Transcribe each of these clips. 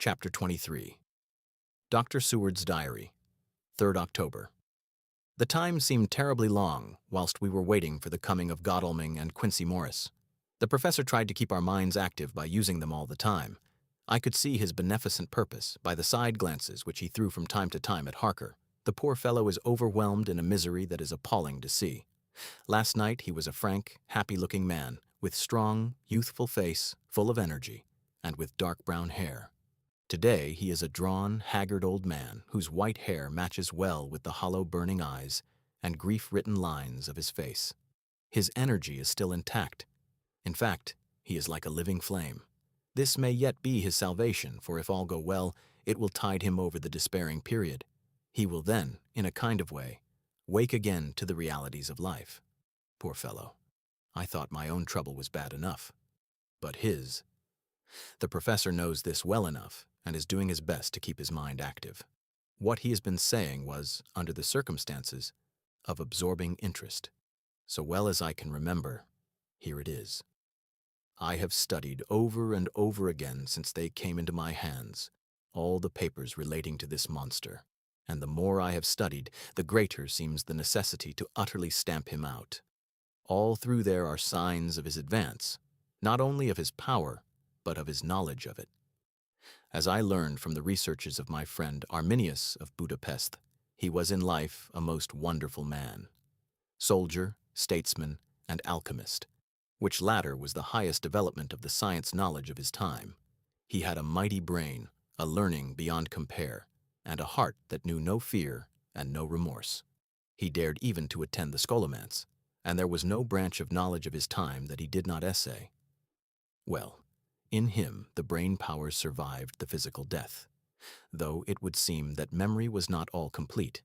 Chapter 23. Dr. Seward's Diary, 3rd October. The time seemed terribly long whilst we were waiting for the coming of Godalming and Quincy Morris. The professor tried to keep our minds active by using them all the time. I could see his beneficent purpose by the side glances which he threw from time to time at Harker. The poor fellow is overwhelmed in a misery that is appalling to see. Last night he was a frank, happy-looking man, with strong, youthful face, full of energy, and with dark brown hair. Today he is a drawn, haggard old man whose white hair matches well with the hollow, burning eyes and grief-written lines of his face. His energy is still intact. In fact, he is like a living flame. This may yet be his salvation, for if all go well, it will tide him over the despairing period. He will then, in a kind of way, wake again to the realities of life. Poor fellow. I thought my own trouble was bad enough. But his. The professor knows this well enough and is doing his best to keep his mind active. What he has been saying was, under the circumstances, of absorbing interest. So well as I can remember, here it is. I have studied over and over again since they came into my hands all the papers relating to this monster, and the more I have studied, the greater seems the necessity to utterly stamp him out. All through there are signs of his advance, not only of his power, but of his knowledge of it. As I learned from the researches of my friend Arminius of Budapest, he was in life a most wonderful man. Soldier, statesman, and alchemist, which latter was the highest development of the science knowledge of his time. He had a mighty brain, a learning beyond compare, and a heart that knew no fear and no remorse. He dared even to attend the scholomance, and there was no branch of knowledge of his time that he did not essay. Well, in him the brain powers survived the physical death, though it would seem that memory was not all complete.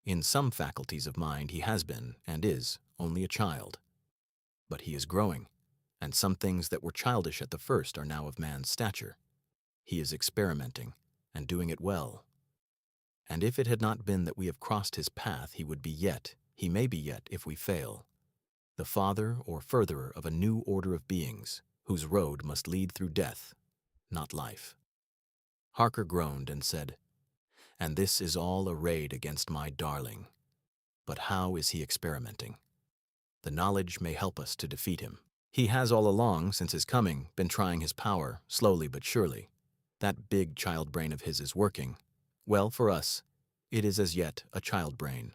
In some faculties of mind he has been, and is, only a child. But he is growing, and some things that were childish at the first are now of man's stature. He is experimenting, and doing it well. And if it had not been that we have crossed his path, he may be yet, if we fail, the father or furtherer of a new order of beings, whose road must lead through death, not life. Harker groaned and said, "And this is all arrayed against my darling. But how is he experimenting? The knowledge may help us to defeat him. He has all along, since his coming, been trying his power, slowly but surely. That big child brain of his is working. Well, for us, it is as yet a child brain,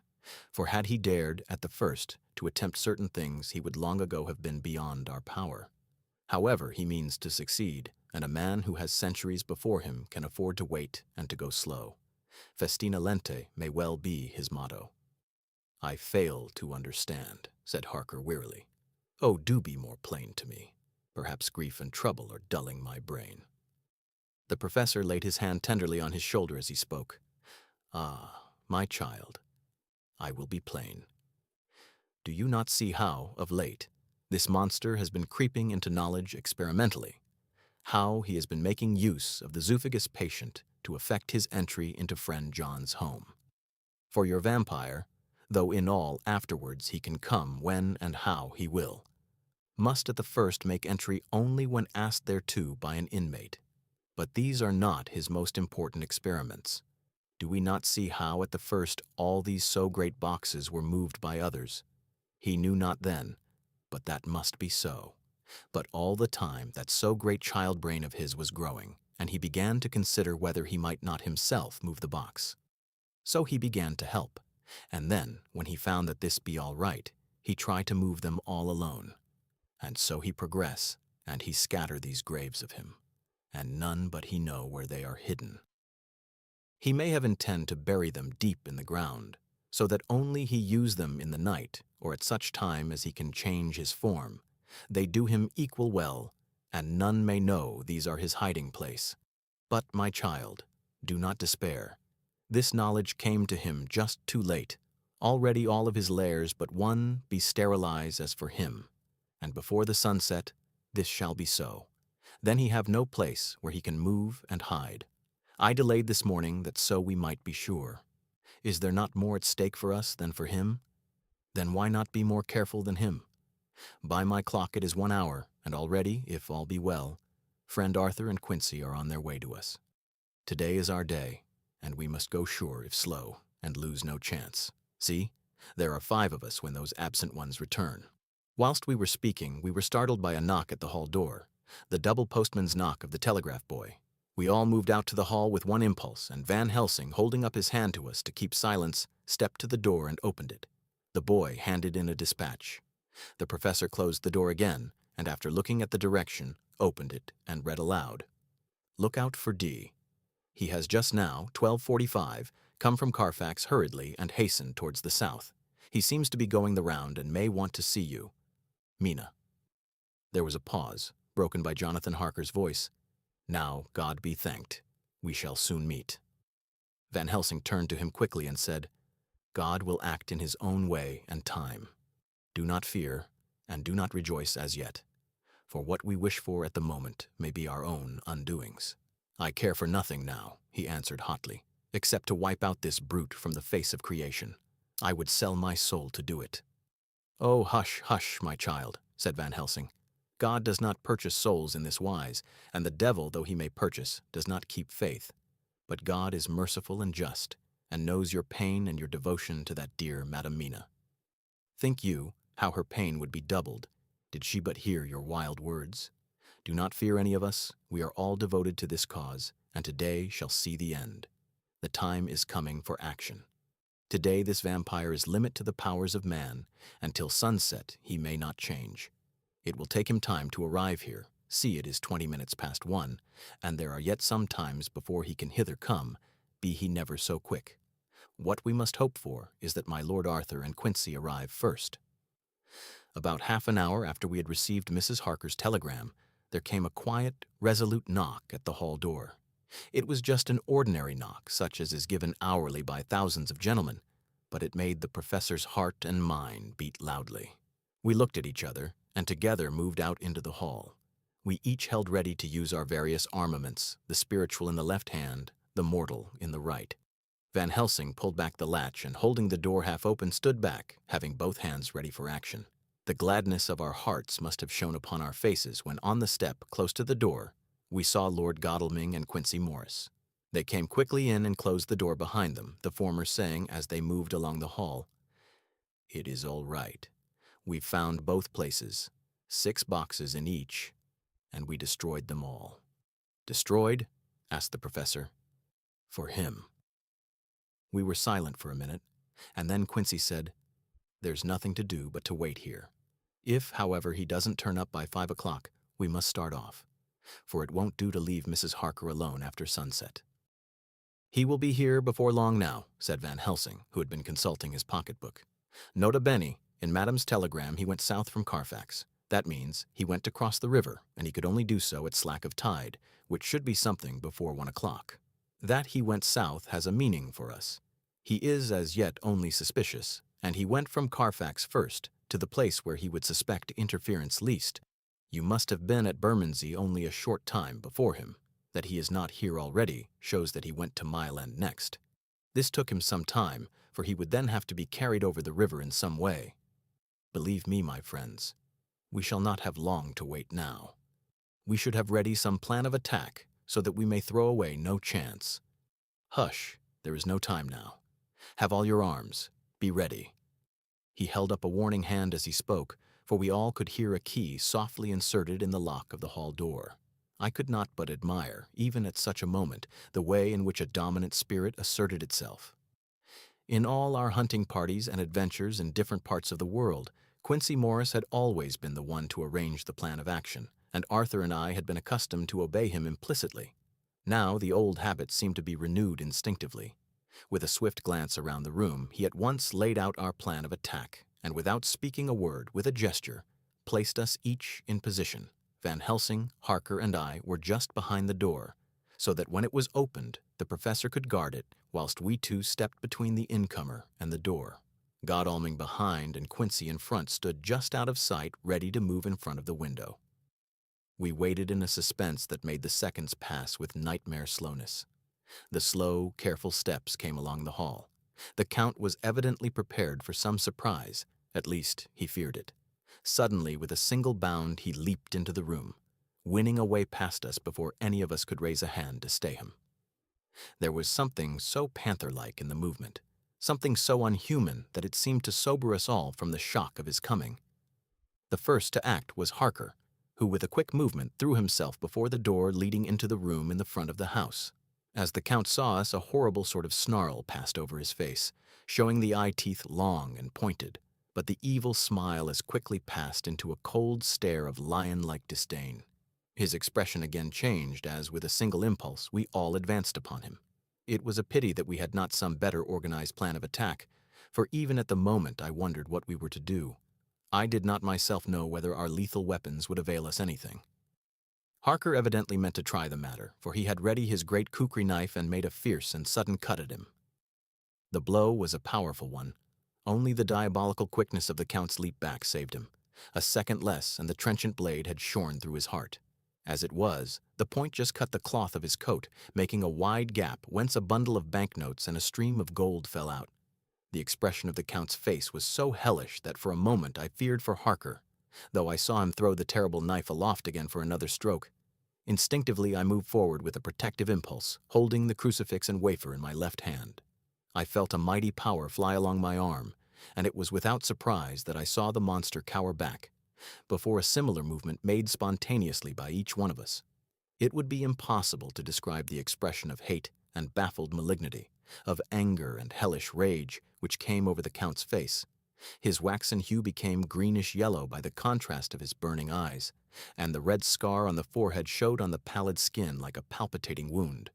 for had he dared, at the first, to attempt certain things, he would long ago have been beyond our power. However, he means to succeed, and a man who has centuries before him can afford to wait and to go slow. Festina lente may well be his motto." "I fail to understand," said Harker wearily. "Oh, do be more plain to me. Perhaps grief and trouble are dulling my brain." The professor laid his hand tenderly on his shoulder as he spoke. "Ah, my child, I will be plain. Do you not see how, of late, this monster has been creeping into knowledge experimentally? How he has been making use of the zoophagous patient to effect his entry into friend John's home? For your vampire, though in all afterwards he can come when and how he will, must at the first make entry only when asked thereto by an inmate. But these are not his most important experiments. Do we not see how at the first all these so great boxes were moved by others? He knew not then, but that must be so. But all the time that so great child brain of his was growing, and he began to consider whether he might not himself move the box. So he began to help, and then, when he found that this be all right, he tried to move them all alone. And so he progress, and he scatter these graves of him, and none but he know where they are hidden. He may have intend to bury them deep in the ground, so that only he use them in the night, or at such time as he can change his form. They do him equal well, and none may know these are his hiding place. But, my child, do not despair. This knowledge came to him just too late. Already all of his lairs but one be sterilized as for him, and before the sunset this shall be so. Then he have no place where he can move and hide. I delayed this morning that so we might be sure. Is there not more at stake for us than for him? Then why not be more careful than him? By my clock it is 1 hour, and already, if all be well, friend Arthur and Quincy are on their way to us. Today is our day, and we must go sure if slow, and lose no chance. See, there are 5 of us when those absent ones return." Whilst we were speaking, we were startled by a knock at the hall door, the double postman's knock of the telegraph boy. We all moved out to the hall with one impulse, and Van Helsing, holding up his hand to us to keep silence, stepped to the door and opened it. The boy handed in a dispatch. The professor closed the door again, and after looking at the direction, opened it and read aloud. "Look out for D. He has just now, 12:45, come from Carfax hurriedly and hastened towards the south. He seems to be going the round and may want to see you. Mina." There was a pause, broken by Jonathan Harker's voice. "Now, God be thanked. We shall soon meet." Van Helsing turned to him quickly and said, "God will act in his own way and time. Do not fear, and do not rejoice as yet, for what we wish for at the moment may be our own undoings." "I care for nothing now," he answered hotly, "except to wipe out this brute from the face of creation. I would sell my soul to do it." "Oh, hush, hush, my child," said Van Helsing. "God does not purchase souls in this wise, and the devil, though he may purchase, does not keep faith. But God is merciful and just, and knows your pain and your devotion to that dear Madam Mina. Think you how her pain would be doubled, did she but hear your wild words? Do not fear any of us, we are all devoted to this cause, and today shall see the end. The time is coming for action. Today this vampire is limit to the powers of man, and till sunset he may not change. It will take him time to arrive here. See, it is 20 minutes past 1, and there are yet some times before he can hither come, be he never so quick. What we must hope for is that my Lord Arthur and Quincy arrive first." About half an hour after we had received Mrs. Harker's telegram, there came a quiet, resolute knock at the hall door. It was just an ordinary knock, such as is given hourly by thousands of gentlemen, but it made the professor's heart and mine beat loudly. We looked at each other, and together moved out into the hall. We each held ready to use our various armaments, the spiritual in the left hand, the mortal in the right. Van Helsing pulled back the latch and, holding the door half open, stood back, having both hands ready for action. The gladness of our hearts must have shone upon our faces when, on the step close to the door, we saw Lord Godalming and Quincy Morris. They came quickly in and closed the door behind them, the former saying as they moved along the hall, "It is all right. We've found both places, 6 boxes in each, and we destroyed them all." "Destroyed?" asked the professor. "For him." We were silent for a minute, and then Quincy said, "There's nothing to do but to wait here. If, however, he doesn't turn up by 5 o'clock, we must start off, for it won't do to leave Mrs. Harker alone after sunset." "He will be here before long now," said Van Helsing, who had been consulting his pocketbook. "Nota bene, in Madam's telegram he went south from Carfax. That means he went to cross the river, and he could only do so at slack of tide, which should be something before 1 o'clock. That he went south has a meaning for us. He is as yet only suspicious, and he went from Carfax first, to the place where he would suspect interference least. You must have been at Bermondsey only a short time before him. That he is not here already shows that he went to Mile End next. This took him some time, for he would then have to be carried over the river in some way. Believe me, my friends, we shall not have long to wait now. We should have ready some plan of attack, so that we may throw away no chance. Hush, there is no time now. Have all your arms. Be ready." He held up a warning hand as he spoke, for we all could hear a key softly inserted in the lock of the hall door. I could not but admire, even at such a moment, the way in which a dominant spirit asserted itself. In all our hunting parties and adventures in different parts of the world, Quincy Morris had always been the one to arrange the plan of action, and Arthur and I had been accustomed to obey him implicitly. Now the old habit seemed to be renewed instinctively. With a swift glance around the room, he at once laid out our plan of attack, and without speaking a word, with a gesture, placed us each in position. Van Helsing, Harker, and I were just behind the door, so that when it was opened, the professor could guard it, whilst we two stepped between the incomer and the door. Godalming behind and Quincy in front stood just out of sight, ready to move in front of the window. We waited in a suspense that made the seconds pass with nightmare slowness. The slow, careful steps came along the hall. The Count was evidently prepared for some surprise, at least he feared it. Suddenly, with a single bound, he leaped into the room, winning a way past us before any of us could raise a hand to stay him. There was something so panther-like in the movement, something so unhuman that it seemed to sober us all from the shock of his coming. The first to act was Harker, who with a quick movement threw himself before the door leading into the room in the front of the house. As the Count saw us, a horrible sort of snarl passed over his face, showing the eye teeth long and pointed, but the evil smile as quickly passed into a cold stare of lion-like disdain. His expression again changed as, with a single impulse, we all advanced upon him. It was a pity that we had not some better organized plan of attack, for even at the moment I wondered what we were to do. I did not myself know whether our lethal weapons would avail us anything. Harker evidently meant to try the matter, for he had ready his great kukri knife and made a fierce and sudden cut at him. The blow was a powerful one. Only the diabolical quickness of the Count's leap back saved him. A second less, and the trenchant blade had shorn through his heart. As it was, the point just cut the cloth of his coat, making a wide gap whence a bundle of banknotes and a stream of gold fell out. The expression of the Count's face was so hellish that for a moment I feared for Harker, though I saw him throw the terrible knife aloft again for another stroke. Instinctively I moved forward with a protective impulse, holding the crucifix and wafer in my left hand. I felt a mighty power fly along my arm, and it was without surprise that I saw the monster cower back, before a similar movement made spontaneously by each one of us. It would be impossible to describe the expression of hate and baffled malignity, of anger and hellish rage which came over the Count's face. His waxen hue became greenish-yellow by the contrast of his burning eyes, and the red scar on the forehead showed on the pallid skin like a palpitating wound.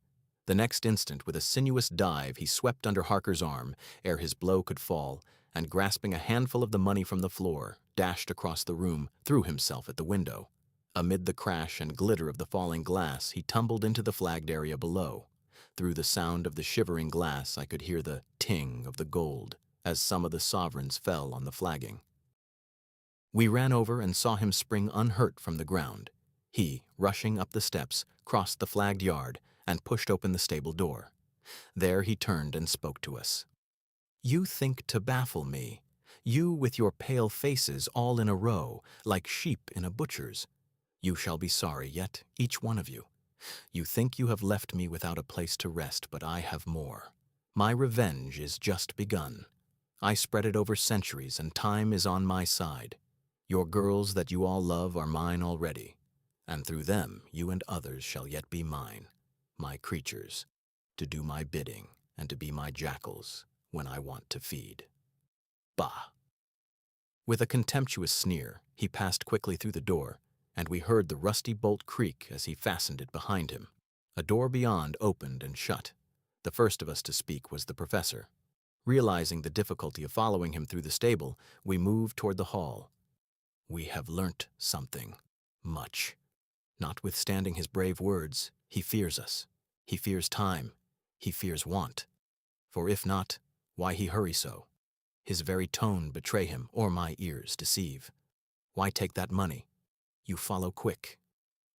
The next instant, with a sinuous dive, he swept under Harker's arm ere his blow could fall, and grasping a handful of the money from the floor, dashed across the room, threw himself at the window. Amid the crash and glitter of the falling glass, he tumbled into the flagged area below. Through the sound of the shivering glass, I could hear the ting of the gold as some of the sovereigns fell on the flagging. We ran over and saw him spring unhurt from the ground. He, rushing up the steps, crossed the flagged yard and pushed open the stable door. There he turned and spoke to us. "You think to baffle me, you with your pale faces all in a row, like sheep in a butcher's. You shall be sorry yet, each one of you. You think you have left me without a place to rest, but I have more. My revenge is just begun. I spread it over centuries, and time is on my side. Your girls that you all love are mine already, and through them you and others shall yet be mine, my creatures, to do my bidding and to be my jackals when I want to feed." Bah! With a contemptuous sneer, he passed quickly through the door, and we heard the rusty bolt creak as he fastened it behind him. A door beyond opened and shut. The first of us to speak was the professor. Realizing the difficulty of following him through the stable, we moved toward the hall. "We have learnt something. Much. Notwithstanding his brave words, he fears us. He fears time. He fears want. For if not, why he hurry so? His very tone betray him, or my ears deceive. Why take that money? You follow quick.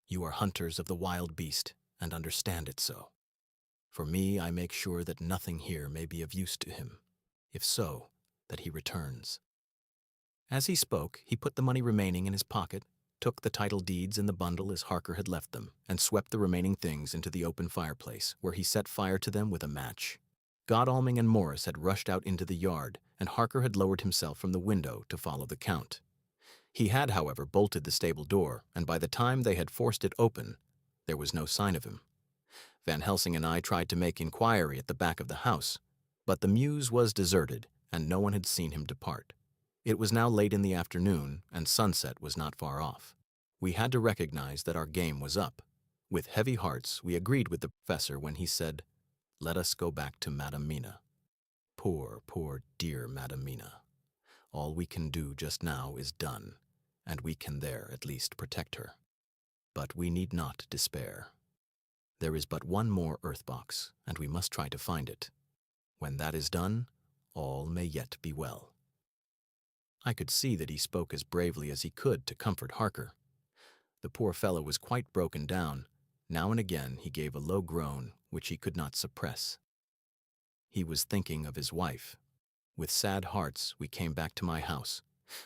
You are hunters of the wild beast, and understand it so. For me, I make sure that nothing here may be of use to him. If so, that he returns." As he spoke, he put the money remaining in his pocket, took the title deeds in the bundle as Harker had left them, and swept the remaining things into the open fireplace, where he set fire to them with a match. Godalming and Morris had rushed out into the yard, and Harker had lowered himself from the window to follow the Count. He had, however, bolted the stable door, and by the time they had forced it open, there was no sign of him. Van Helsing and I tried to make inquiry at the back of the house, but the mews was deserted, and no one had seen him depart. It was now late in the afternoon, and sunset was not far off. We had to recognize that our game was up. With heavy hearts, we agreed with the professor when he said, "Let us go back to Madame Mina. Poor, poor, dear Madame Mina. All we can do just now is done, and we can there at least protect her. But we need not despair. There is but one more earth box, and we must try to find it. When that is done, all may yet be well." I could see that he spoke as bravely as he could to comfort Harker. The poor fellow was quite broken down. Now and again he gave a low groan which he could not suppress. He was thinking of his wife. With sad hearts we came back to my house,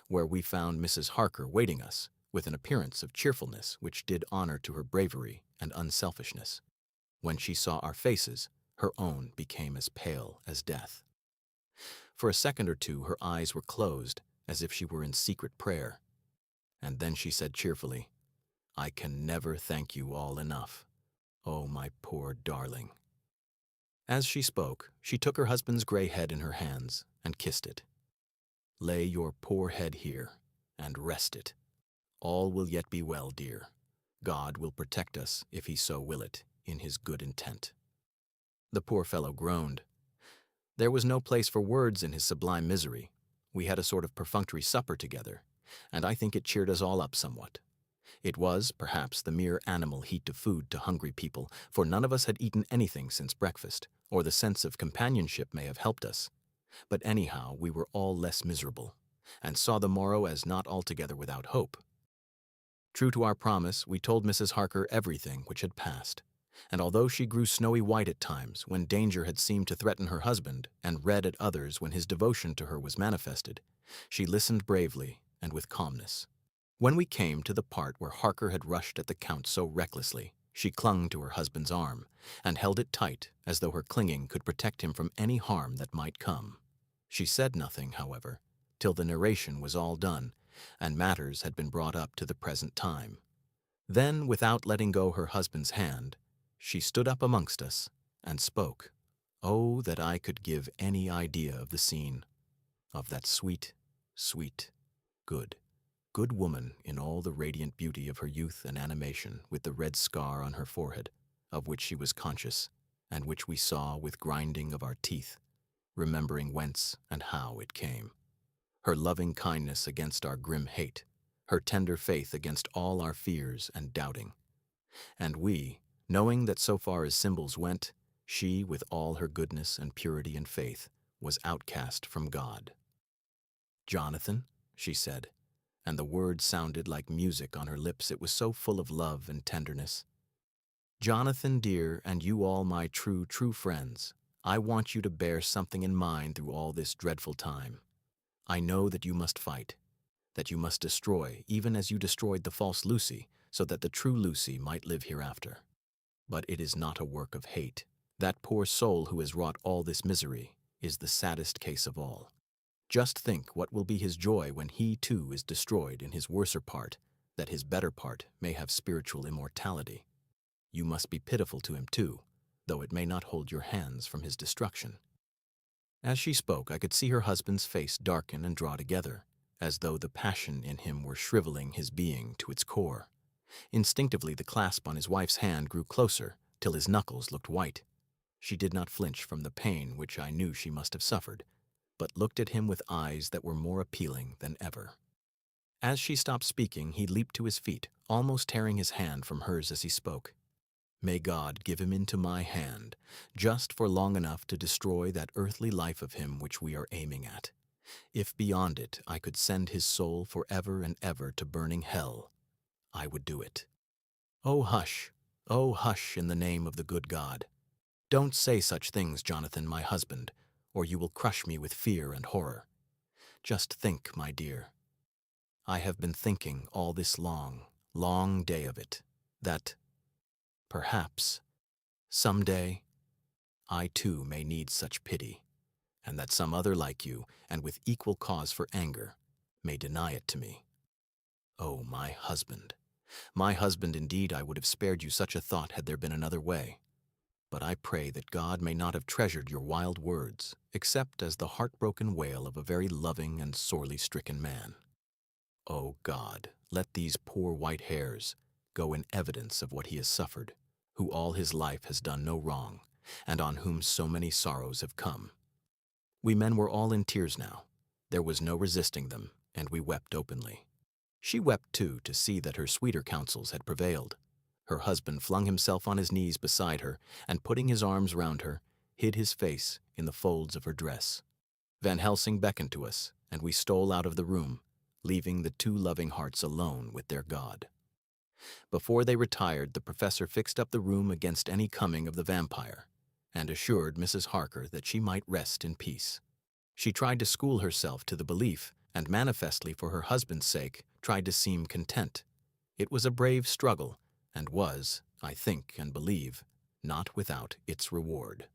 where we found Mrs. Harker waiting us, with an appearance of cheerfulness which did honor to her bravery and unselfishness. When she saw our faces, Her own became as pale as death. For a second or two her eyes were closed, as if she were in secret prayer. And then she said cheerfully, "I can never thank you all enough. Oh, my poor darling." As she spoke, she took her husband's gray head in her hands and kissed it. "Lay your poor head here and rest it. All will yet be well, dear. God will protect us, if he so will it, in his good intent." The poor fellow groaned. There was no place for words in his sublime misery. We had a sort of perfunctory supper together, and I think it cheered us all up somewhat. It was, perhaps, the mere animal heat of food to hungry people, for none of us had eaten anything since breakfast, or the sense of companionship may have helped us. But anyhow, we were all less miserable, and saw the morrow as not altogether without hope. True to our promise, we told Mrs. Harker everything which had passed, and although she grew snowy white at times when danger had seemed to threaten her husband, and red at others when his devotion to her was manifested, she listened bravely and with calmness. When we came to the part where Harker had rushed at the Count so recklessly, she clung to her husband's arm, and held it tight as though her clinging could protect him from any harm that might come. She said nothing, however, till the narration was all done, and matters had been brought up to the present time. Then, without letting go her husband's hand, she stood up amongst us and spoke. Oh, that I could give any idea of the scene, of that sweet, sweet, good woman in all the radiant beauty of her youth and animation, with the red scar on her forehead, of which she was conscious, and which we saw with grinding of our teeth, remembering whence and how it came. Her loving kindness against our grim hate, her tender faith against all our fears and doubting. And we, knowing that so far as symbols went, she, with all her goodness and purity and faith, was outcast from God. "Jonathan," she said, and the word sounded like music on her lips, it was so full of love and tenderness. "Jonathan, dear, and you all my true, true friends, I want you to bear something in mind through all this dreadful time. I know that you must fight, that you must destroy, even as you destroyed the false Lucy, so that the true Lucy might live hereafter. But it is not a work of hate. That poor soul who has wrought all this misery is the saddest case of all. Just think what will be his joy when he, too, is destroyed in his worser part, that his better part may have spiritual immortality. You must be pitiful to him, too, though it may not hold your hands from his destruction." As she spoke, I could see her husband's face darken and draw together, as though the passion in him were shriveling his being to its core. Instinctively, the clasp on his wife's hand grew closer, till his knuckles looked white. She did not flinch from the pain which I knew she must have suffered, but looked at him with eyes that were more appealing than ever. As she stopped speaking, he leaped to his feet, almost tearing his hand from hers as he spoke. "May God give him into my hand, just for long enough to destroy that earthly life of him which we are aiming at. If beyond it I could send his soul for ever and ever to burning hell, I would do it. Oh, hush, in the name of the good God. Don't say such things, Jonathan, my husband, or you will crush me with fear and horror. Just think, my dear. I have been thinking all this long, long day of it, that, perhaps, some day, I too may need such pity, and that some other like you, and with equal cause for anger, may deny it to me. Oh, my husband! My husband, indeed, I would have spared you such a thought had there been another way. But I pray that God may not have treasured your wild words, except as the heartbroken wail of a very loving and sorely stricken man. Oh God, let these poor white hairs go in evidence of what he has suffered, who all his life has done no wrong, and on whom so many sorrows have come." We men were all in tears now. There was no resisting them, and we wept openly. She wept, too, to see that her sweeter counsels had prevailed. Her husband flung himself on his knees beside her, and putting his arms round her, hid his face in the folds of her dress. Van Helsing beckoned to us, and we stole out of the room, leaving the two loving hearts alone with their God. Before they retired, the professor fixed up the room against any coming of the vampire, and assured Mrs. Harker that she might rest in peace. She tried to school herself to the belief, and manifestly for her husband's sake tried to seem content. It was a brave struggle, and was, I think and believe, not without its reward.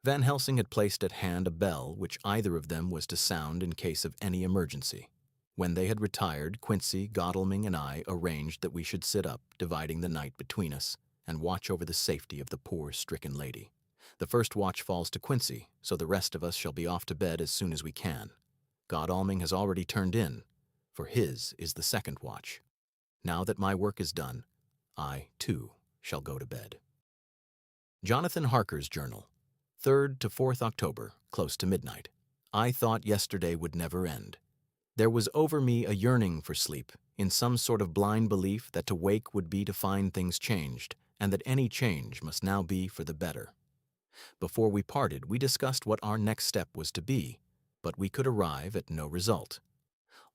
Van Helsing had placed at hand a bell which either of them was to sound in case of any emergency. When they had retired, Quincy, Godalming, and I arranged that we should sit up, dividing the night between us, and watch over the safety of the poor, stricken lady. The first watch falls to Quincy, so the rest of us shall be off to bed as soon as we can. Godalming has already turned in, for his is the second watch. Now that my work is done, I, too, shall go to bed. Jonathan Harker's Journal, 3rd to 4th October, close to midnight. I thought yesterday would never end. There was over me a yearning for sleep, in some sort of blind belief that to wake would be to find things changed, and that any change must now be for the better. Before we parted, we discussed what our next step was to be, but we could arrive at no result.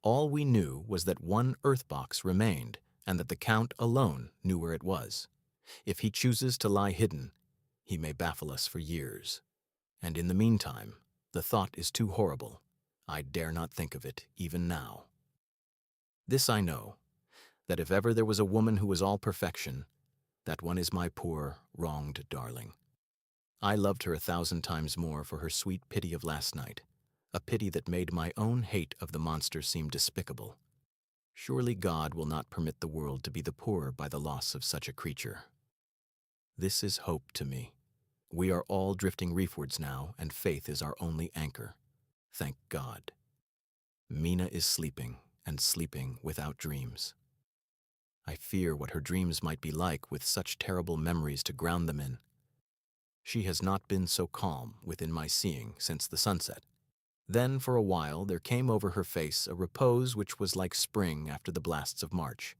All we knew was that one earth box remained, and that the Count alone knew where it was. If he chooses to lie hidden, he may baffle us for years. And in the meantime, the thought is too horrible. I dare not think of it, even now. This I know, that if ever there was a woman who was all perfection, that one is my poor, wronged darling. I loved her 1,000 times more for her sweet pity of last night, a pity that made my own hate of the monster seem despicable. Surely God will not permit the world to be the poorer by the loss of such a creature. This is hope to me. We are all drifting reefwards now, and faith is our only anchor. Thank God. Mina is sleeping, and sleeping without dreams. I fear what her dreams might be like with such terrible memories to ground them in. She has not been so calm within my seeing since the sunset. Then, for a while, there came over her face a repose which was like spring after the blasts of March.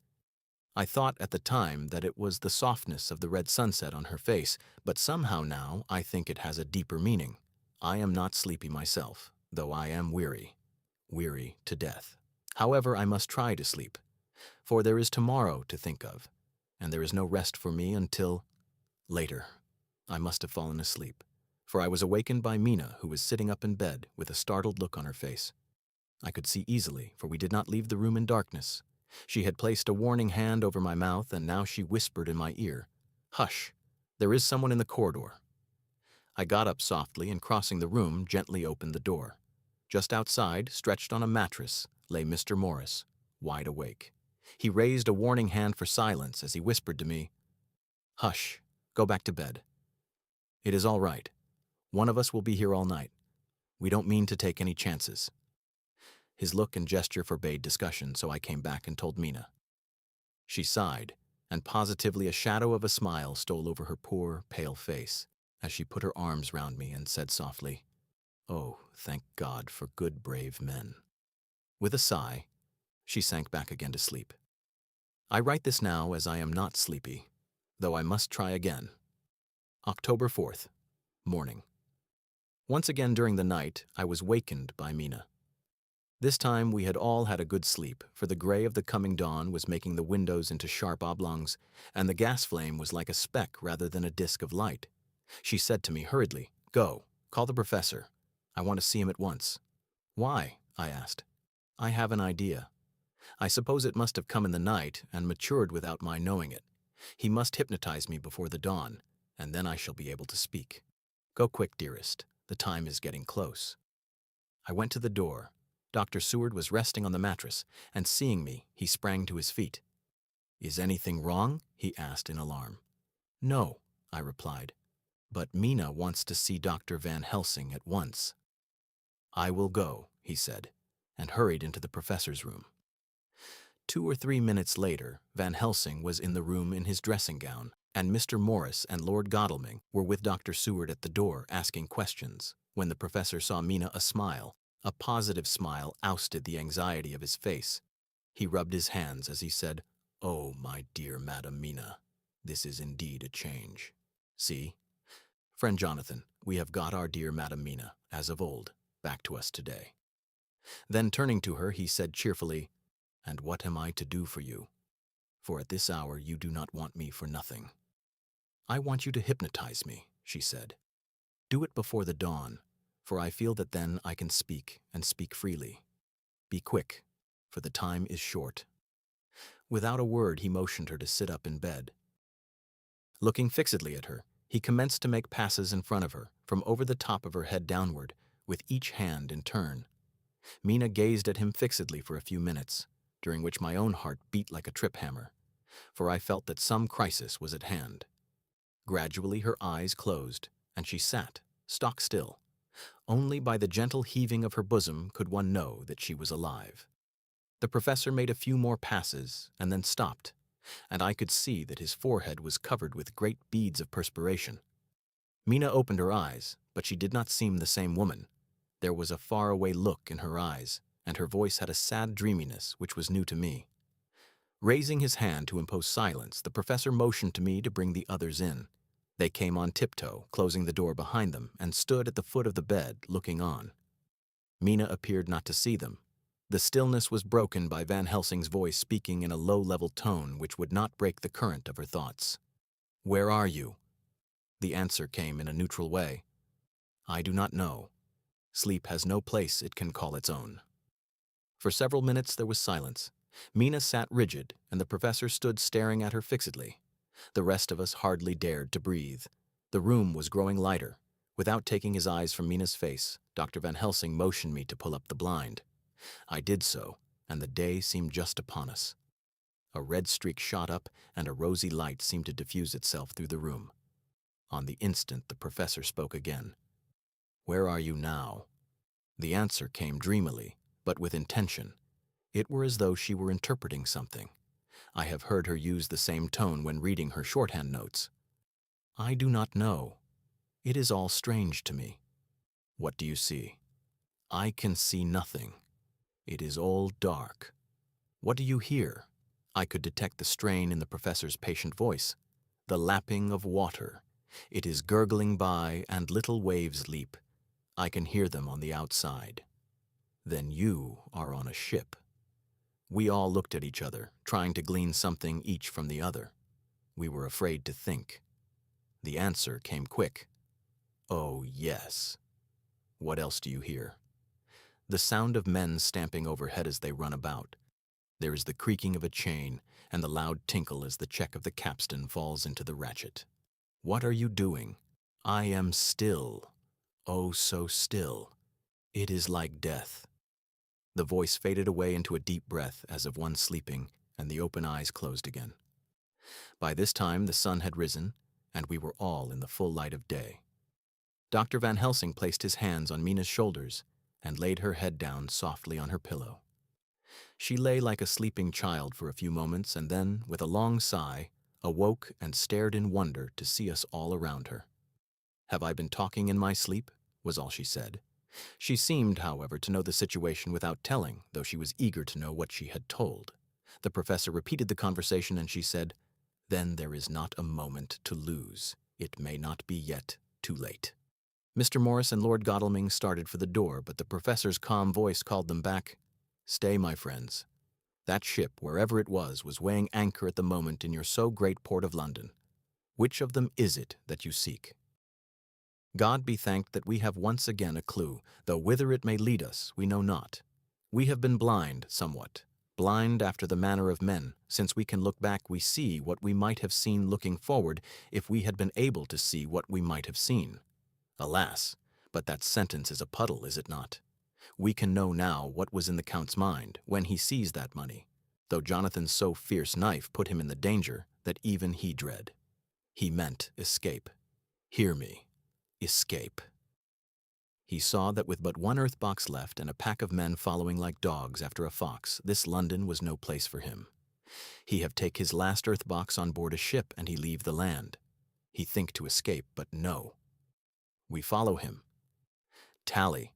I thought at the time that it was the softness of the red sunset on her face, but somehow now I think it has a deeper meaning. I am not sleepy myself, though I am weary to death. However, I must try to sleep, for there is tomorrow to think of, and there is no rest for me until later. I must have fallen asleep, for I was awakened by Mina, who was sitting up in bed with a startled look on her face. I could see easily, for we did not leave the room in darkness. She had placed a warning hand over my mouth, and now she whispered in my ear, "Hush, there is someone in the corridor." I got up softly and, crossing the room, gently opened the door. Just outside, stretched on a mattress, lay Mr. Morris, wide awake. He raised a warning hand for silence as he whispered to me, "Hush, go back to bed. It is all right. One of us will be here all night. We don't mean to take any chances." His look and gesture forbade discussion, so I came back and told Mina. She sighed, and positively a shadow of a smile stole over her poor, pale face as she put her arms round me and said softly, "Oh, thank God for good, brave men." With a sigh, she sank back again to sleep. I write this now as I am not sleepy, though I must try again. October 4th, morning. Once again during the night, I was wakened by Mina. This time we had all had a good sleep, for the gray of the coming dawn was making the windows into sharp oblongs, and the gas flame was like a speck rather than a disk of light. She said to me hurriedly, "Go, call the professor. I want to see him at once." "Why?" I asked. "I have an idea. I suppose it must have come in the night and matured without my knowing it. He must hypnotize me before the dawn, and then I shall be able to speak. Go quick, dearest. The time is getting close." I went to the door. Dr. Seward was resting on the mattress, and seeing me, he sprang to his feet. "Is anything wrong?" he asked in alarm. "No," I replied, "but Mina wants to see Dr. Van Helsing at once." "I will go," he said, and hurried into the professor's room. 2 or 3 minutes later, Van Helsing was in the room in his dressing gown, and Mr. Morris and Lord Godalming were with Dr. Seward at the door asking questions. When the professor saw Mina, a positive smile ousted the anxiety of his face. He rubbed his hands as he said, "Oh, my dear Madam Mina, this is indeed a change. See, friend Jonathan, we have got our dear Madam Mina, as of old, back to us today." Then turning to her, he said cheerfully, "And what am I to do for you? For at this hour you do not want me for nothing." "I want you to hypnotize me," she said. "Do it before the dawn, for I feel that then I can speak, and speak freely. Be quick, for the time is short." Without a word, he motioned her to sit up in bed. Looking fixedly at her, He commenced to make passes in front of her, from over the top of her head downward, with each hand in turn. Mina gazed at him fixedly for a few minutes, during which my own heart beat like a trip hammer, for I felt that some crisis was at hand. Gradually her eyes closed, and she sat, stock still. Only by the gentle heaving of her bosom could one know that she was alive. The professor made a few more passes and then stopped, and I could see that his forehead was covered with great beads of perspiration. Mina opened her eyes, but she did not seem the same woman. There was a faraway look in her eyes, and her voice had a sad dreaminess which was new to me. Raising his hand to impose silence, the professor motioned to me to bring the others in. They came on tiptoe, closing the door behind them, and stood at the foot of the bed, looking on. Mina appeared not to see them. The stillness was broken by Van Helsing's voice speaking in a low-level tone which would not break the current of her thoughts. "Where are you?" The answer came in a neutral way. "I do not know. Sleep has no place it can call its own." For several minutes there was silence. Mina sat rigid, and the professor stood staring at her fixedly. The rest of us hardly dared to breathe. The room was growing lighter. Without taking his eyes from Mina's face, Dr. Van Helsing motioned me to pull up the blind. I did so, and the day seemed just upon us. A red streak shot up, and a rosy light seemed to diffuse itself through the room. On the instant the professor spoke again. "Where are you now?" The answer came dreamily, but with intention. It were as though she were interpreting something. I have heard her use the same tone when reading her shorthand notes. "I do not know. It is all strange to me." "What do you see?" "I can see nothing. It is all dark." "What do you hear?" I could detect the strain in the professor's patient voice. "The lapping of water. It is gurgling by, and little waves leap. I can hear them on the outside." "Then you are on a ship." We all looked at each other, trying to glean something each from the other. We were afraid to think. The answer came quick. "Oh, yes." "What else do you hear?" "The sound of men stamping overhead as they run about. There is the creaking of a chain, and the loud tinkle as the check of the capstan falls into the ratchet." "What are you doing?" "I am still. Oh, so still. It is like death." The voice faded away into a deep breath as of one sleeping, and the open eyes closed again. By this time the sun had risen, and we were all in the full light of day. Dr. Van Helsing placed his hands on Mina's shoulders and laid her head down softly on her pillow. She lay like a sleeping child for a few moments and then, with a long sigh, awoke and stared in wonder to see us all around her. "Have I been talking in my sleep?" was all she said. She seemed, however, to know the situation without telling, though she was eager to know what she had told. The professor repeated the conversation, and she said, "Then there is not a moment to lose. It may not be yet too late." Mr. Morris and Lord Godalming started for the door, but the professor's calm voice called them back. "Stay, my friends. That ship, wherever it was weighing anchor at the moment in your so great port of London. Which of them is it that you seek? God be thanked that we have once again a clue, though whither it may lead us we know not. We have been blind somewhat, blind after the manner of men. Since we can look back we see what we might have seen looking forward if we had been able to see what we might have seen. Alas, but that sentence is a puddle, is it not? We can know now what was in the Count's mind when he seized that money, though Jonathan's so fierce knife put him in the danger that even he dread. He meant escape. Hear me. Escape. He saw that with but one earth box left and a pack of men following like dogs after a fox, this London was no place for him. He have take his last earth box on board a ship and he leave the land. He think to escape, but no. We follow him. Tally.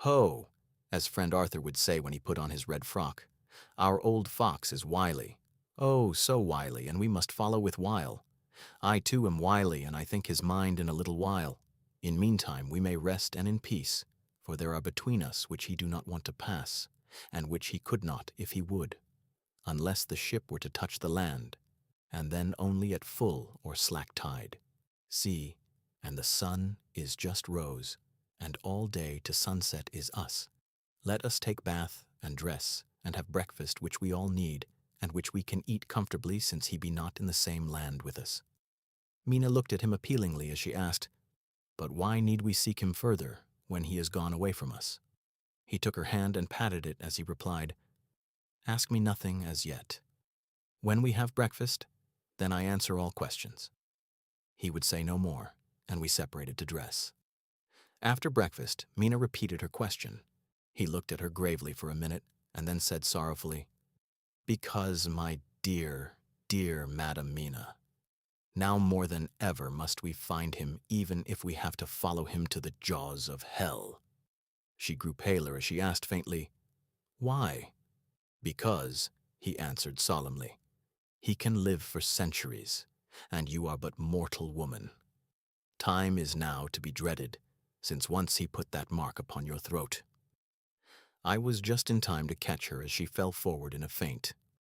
Ho, as friend Arthur would say when he put on his red frock. Our old fox is wily. Oh, so wily, and we must follow with wile. I too am wily, and I think his mind in a little while. In meantime we may rest and in peace, for there are between us which he do not want to pass, and which he could not if he would, unless the ship were to touch the land, and then only at full or slack tide. See, and the sun is just rose, and all day to sunset is us. Let us take bath and dress, and have breakfast which we all need, and which we can eat comfortably since he be not in the same land with us. Mina looked at him appealingly as she asked, "But why need we seek him further when he has gone away from us?" He took her hand and patted it as he replied, "Ask me nothing as yet. When we have breakfast, then I answer all questions." He would say no more, and we separated to dress. After breakfast, Mina repeated her question. He looked at her gravely for a minute and then said sorrowfully, "Because, my dear, dear Madam Mina, now more than ever must we find him, even if we have to follow him to the jaws of hell." She grew paler as she asked faintly, "Why?" "Because," he answered solemnly, "he can live for centuries, and you are but mortal woman. Time is now to be dreaded, since once he put that mark upon your throat." I was just in time to catch her as she fell forward in a faint.